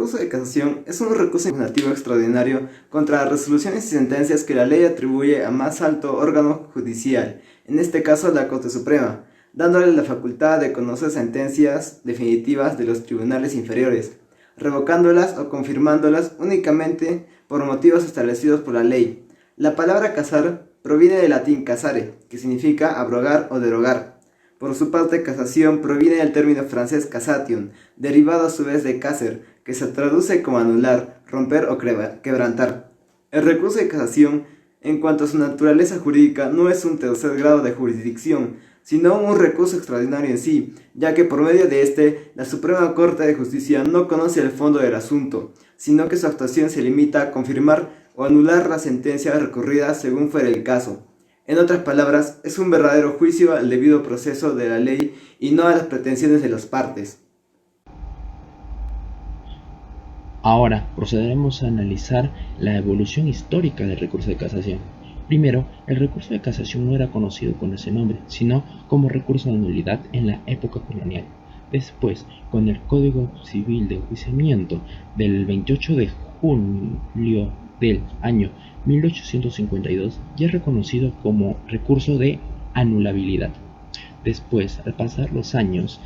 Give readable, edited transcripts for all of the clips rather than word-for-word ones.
recurso de casación es un recurso impugnativo extraordinario contra las resoluciones y sentencias que la ley atribuye a más alto órgano judicial, en este caso la Corte Suprema, dándole la facultad de conocer sentencias definitivas de los tribunales inferiores, revocándolas o confirmándolas únicamente por motivos establecidos por la ley. La palabra casar proviene del latín casare, que significa abrogar o derogar. Por su parte, casación proviene del término francés cassation, derivado a su vez de caser, que se traduce como anular, romper o quebrantar. El recurso de casación, en cuanto a su naturaleza jurídica, no es un tercer grado de jurisdicción, sino un recurso extraordinario en sí, ya que por medio de este, la Suprema Corte de Justicia no conoce el fondo del asunto, sino que su actuación se limita a confirmar o anular la sentencia recurrida según fuera el caso. En otras palabras, es un verdadero juicio al debido proceso de la ley y no a las pretensiones de las partes. Ahora procederemos a analizar la evolución histórica del recurso de casación. Primero, el recurso de casación no era conocido con ese nombre, sino como recurso de nulidad en la época colonial. Después, con el Código Civil de Enjuiciamiento del 28 de julio del año 1852, ya es reconocido como recurso de anulabilidad. Después, al pasar los años,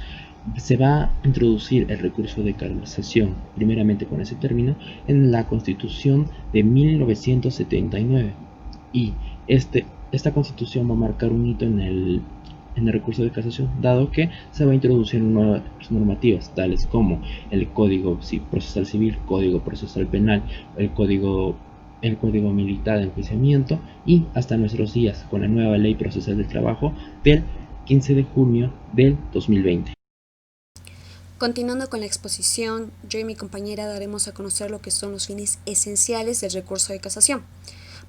se va a introducir el recurso de casación, primeramente con ese término, en la Constitución de 1979. Y esta Constitución va a marcar un hito en el recurso de casación, dado que se va a introducir nuevas normativas, tales como el Código Procesal Civil, Código Procesal Penal, el Código Militar de Enjuiciamiento y hasta nuestros días con la nueva Ley Procesal del Trabajo del 15 de junio del 2020. Continuando con la exposición, yo y mi compañera daremos a conocer lo que son los fines esenciales del recurso de casación.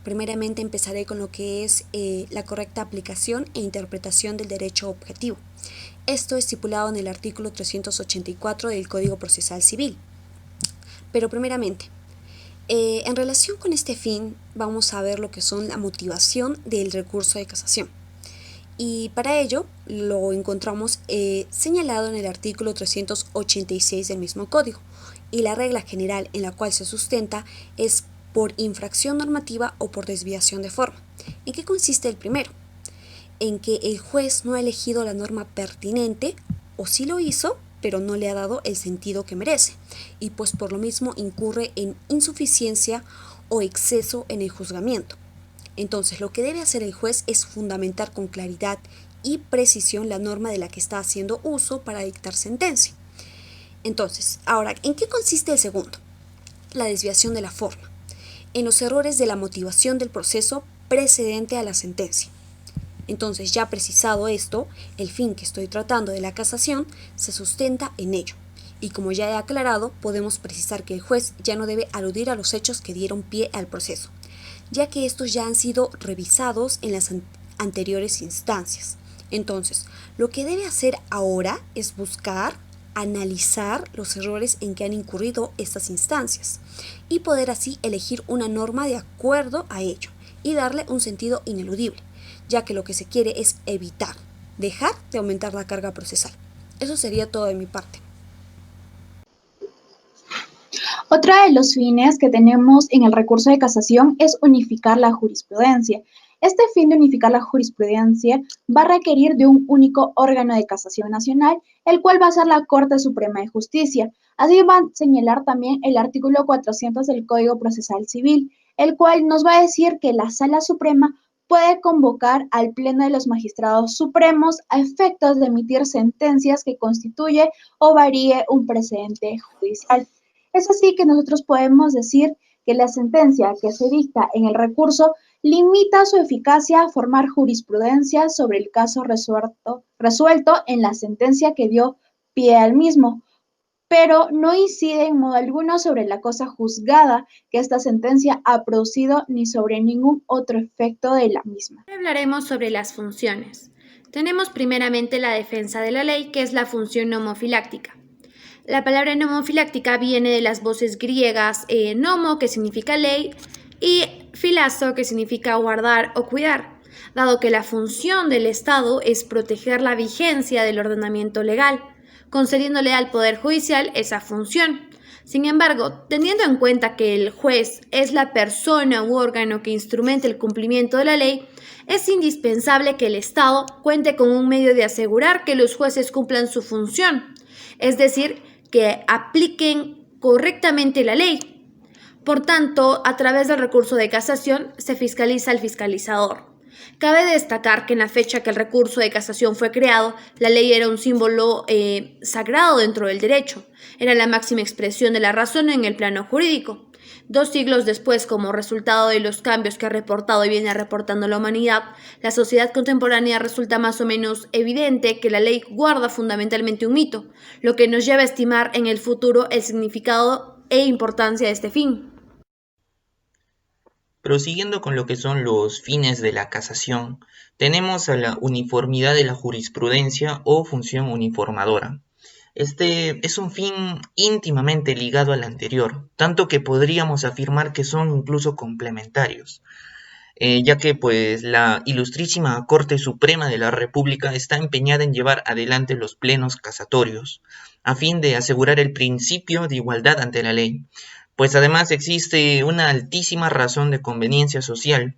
Primeramente empezaré con lo que es la correcta aplicación e interpretación del derecho objetivo. Esto es estipulado en el artículo 384 del Código Procesal Civil. Pero primeramente, en relación con este fin, vamos a ver lo que son la motivación del recurso de casación. Y para ello lo encontramos señalado en el artículo 386 del mismo código, y la regla general en la cual se sustenta es por infracción normativa o por desviación de forma. ¿En qué consiste el primero? En que el juez no ha elegido la norma pertinente, o sí lo hizo, pero no le ha dado el sentido que merece, y pues por lo mismo incurre en insuficiencia o exceso en el juzgamiento. Entonces, lo que debe hacer el juez es fundamentar con claridad y precisión la norma de la que está haciendo uso para dictar sentencia. Entonces, ahora, ¿en qué consiste el segundo? La desviación de la forma, en los errores de la motivación del proceso precedente a la sentencia. Entonces, ya precisado esto, el fin que estoy tratando de la casación se sustenta en ello. Y como ya he aclarado, podemos precisar que el juez ya no debe aludir a los hechos que dieron pie al proceso, ya que estos ya han sido revisados en las anteriores instancias. Entonces, lo que debe hacer ahora es buscar, analizar los errores en que han incurrido estas instancias y poder así elegir una norma de acuerdo a ello y darle un sentido ineludible, ya que lo que se quiere es evitar, dejar de aumentar la carga procesal. Eso sería todo de mi parte. Otro de los fines que tenemos en el recurso de casación es unificar la jurisprudencia. Este fin de unificar la jurisprudencia va a requerir de un único órgano de casación nacional, el cual va a ser la Corte Suprema de Justicia. Así va a señalar también el artículo 400 del Código Procesal Civil, el cual nos va a decir que la Sala Suprema puede convocar al Pleno de los Magistrados Supremos a efectos de emitir sentencias que constituye o varíe un precedente judicial. Es así que nosotros podemos decir que la sentencia que se dicta en el recurso limita su eficacia a formar jurisprudencia sobre el caso resuelto en la sentencia que dio pie al mismo, pero no incide en modo alguno sobre la cosa juzgada que esta sentencia ha producido ni sobre ningún otro efecto de la misma. Hablaremos sobre las funciones. Tenemos primeramente la defensa de la ley, que es la función nomofiláctica. La palabra nomofiláctica viene de las voces griegas nomo, que significa ley, y filazo, que significa guardar o cuidar, dado que la función del Estado es proteger la vigencia del ordenamiento legal, concediéndole al Poder Judicial esa función. Sin embargo, teniendo en cuenta que el juez es la persona u órgano que instrumenta el cumplimiento de la ley, es indispensable que el Estado cuente con un medio de asegurar que los jueces cumplan su función, es decir, que apliquen correctamente la ley. Por tanto, a través del recurso de casación se fiscaliza al fiscalizador. Cabe destacar que en la fecha que el recurso de casación fue creado, la ley era un símbolo sagrado dentro del derecho. Era la máxima expresión de la razón en el plano jurídico. 2 siglos después, como resultado de los cambios que ha reportado y viene reportando la humanidad, la sociedad contemporánea resulta más o menos evidente que la ley guarda fundamentalmente un mito, lo que nos lleva a estimar en el futuro el significado e importancia de este fin. Prosiguiendo con lo que son los fines de la casación, tenemos a la uniformidad de la jurisprudencia o función uniformadora. Este es un fin íntimamente ligado al anterior, tanto que podríamos afirmar que son incluso complementarios, ya que pues la Ilustrísima Corte Suprema de la República está empeñada en llevar adelante los plenos casatorios, a fin de asegurar el principio de igualdad ante la ley. Pues además existe una altísima razón de conveniencia social,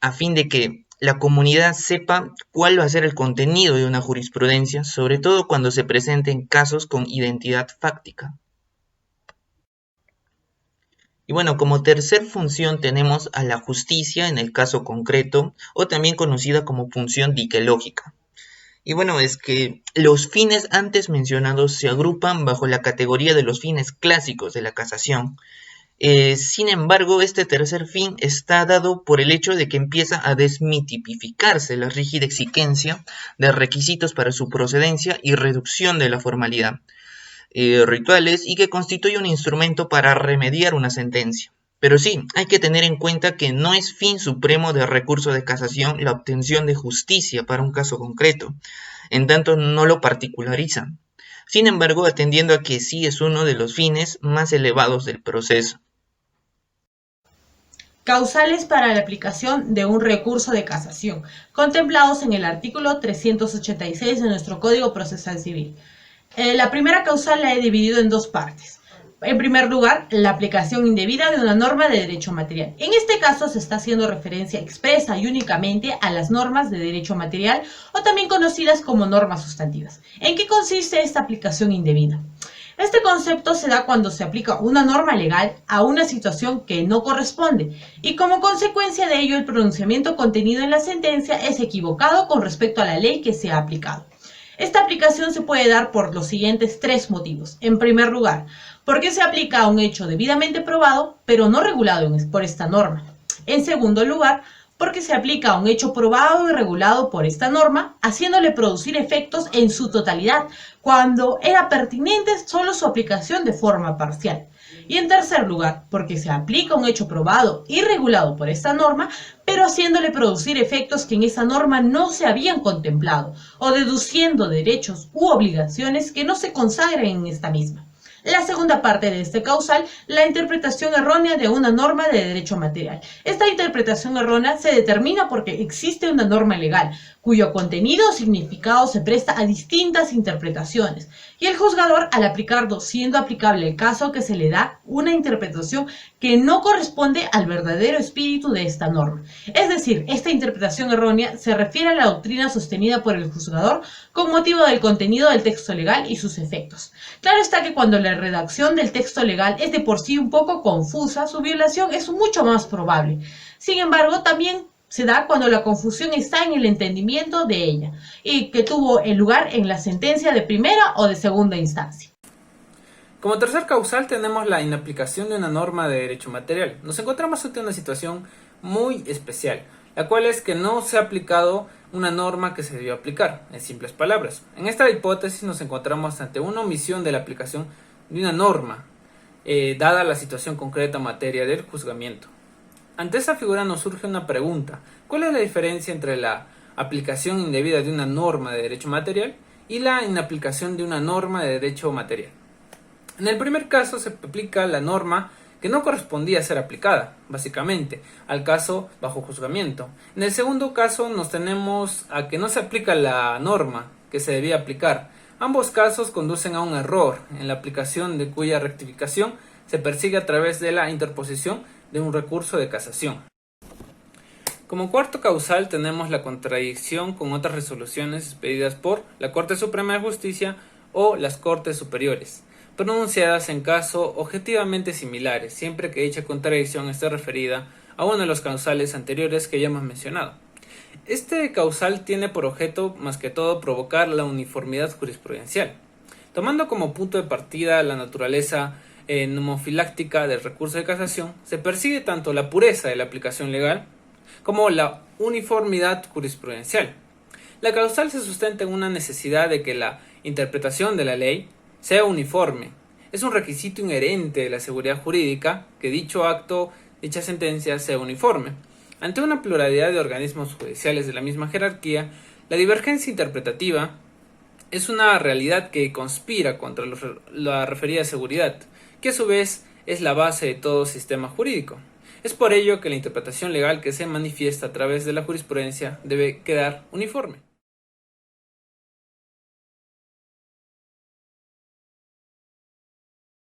a fin de que la comunidad sepa cuál va a ser el contenido de una jurisprudencia, sobre todo cuando se presenten casos con identidad fáctica. Y bueno, como tercer función tenemos a la justicia en el caso concreto, o también conocida como función diquelógica. Y bueno, es que los fines antes mencionados se agrupan bajo la categoría de los fines clásicos de la casación. Sin embargo, este tercer fin está dado por el hecho de que empieza a desmitificarse la rígida exigencia de requisitos para su procedencia y reducción de la formalidad rituales, y que constituye un instrumento para remediar una sentencia. Pero sí, hay que tener en cuenta que no es fin supremo del recurso de casación la obtención de justicia para un caso concreto, en tanto no lo particulariza. Sin embargo, atendiendo a que sí es uno de los fines más elevados del proceso. Causales para la aplicación de un recurso de casación, contemplados en el artículo 386 de nuestro Código Procesal Civil. La primera causal la he dividido en 2 partes. En primer lugar, la aplicación indebida de una norma de derecho material. En este caso se está haciendo referencia expresa y únicamente a las normas de derecho material, o también conocidas como normas sustantivas. ¿En qué consiste esta aplicación indebida? Este concepto se da cuando se aplica una norma legal a una situación que no corresponde, y como consecuencia de ello el pronunciamiento contenido en la sentencia es equivocado con respecto a la ley que se ha aplicado. Esta aplicación se puede dar por los siguientes 3 motivos. En primer lugar, porque se aplica a un hecho debidamente probado, pero no regulado por esta norma. En segundo lugar, porque se aplica a un hecho probado y regulado por esta norma, haciéndole producir efectos en su totalidad, cuando era pertinente solo su aplicación de forma parcial. Y en tercer lugar, porque se aplica un hecho probado y regulado por esta norma, pero haciéndole producir efectos que en esa norma no se habían contemplado, o deduciendo derechos u obligaciones que no se consagren en esta misma. La segunda parte de este causal, la interpretación errónea de una norma de derecho material. Esta interpretación errónea se determina porque existe una norma legal, cuyo contenido o significado se presta a distintas interpretaciones, y el juzgador, al aplicarlo, siendo aplicable el caso que se le da una interpretación que no corresponde al verdadero espíritu de esta norma. Es decir, esta interpretación errónea se refiere a la doctrina sostenida por el juzgador con motivo del contenido del texto legal y sus efectos. Claro está que cuando la redacción del texto legal es de por sí un poco confusa, su violación es mucho más probable. Sin embargo, también se da cuando la confusión está en el entendimiento de ella y que tuvo lugar en la sentencia de primera o de segunda instancia. Como tercer causal tenemos la inaplicación de una norma de derecho material. Nos encontramos ante una situación muy especial, la cual es que no se ha aplicado una norma que se debió aplicar, en simples palabras. En esta hipótesis nos encontramos ante una omisión de la aplicación de una norma, dada la situación concreta en materia del juzgamiento. Ante esa figura nos surge una pregunta: ¿cuál es la diferencia entre la aplicación indebida de una norma de derecho material y la inaplicación de una norma de derecho material? En el primer caso se aplica la norma que no correspondía a ser aplicada, básicamente, al caso bajo juzgamiento. En el segundo caso nos tenemos a que no se aplica la norma que se debía aplicar, Ambos casos conducen a un error en la aplicación de cuya rectificación se persigue a través de la interposición de un recurso de casación. Como cuarto causal tenemos la contradicción con otras resoluciones expedidas por la Corte Suprema de Justicia o las Cortes Superiores, pronunciadas en casos objetivamente similares, siempre que dicha contradicción esté referida a uno de los causales anteriores que ya hemos mencionado. Este causal tiene por objeto, más que todo, provocar la uniformidad jurisprudencial. Tomando como punto de partida la naturaleza nomofiláctica del recurso de casación, se persigue tanto la pureza de la aplicación legal como la uniformidad jurisprudencial. La causal se sustenta en una necesidad de que la interpretación de la ley sea uniforme. Es un requisito inherente de la seguridad jurídica que dicho acto, dicha sentencia, sea uniforme. Ante una pluralidad de organismos judiciales de la misma jerarquía, la divergencia interpretativa es una realidad que conspira contra la referida seguridad, que a su vez es la base de todo sistema jurídico. Es por ello que la interpretación legal que se manifiesta a través de la jurisprudencia debe quedar uniforme.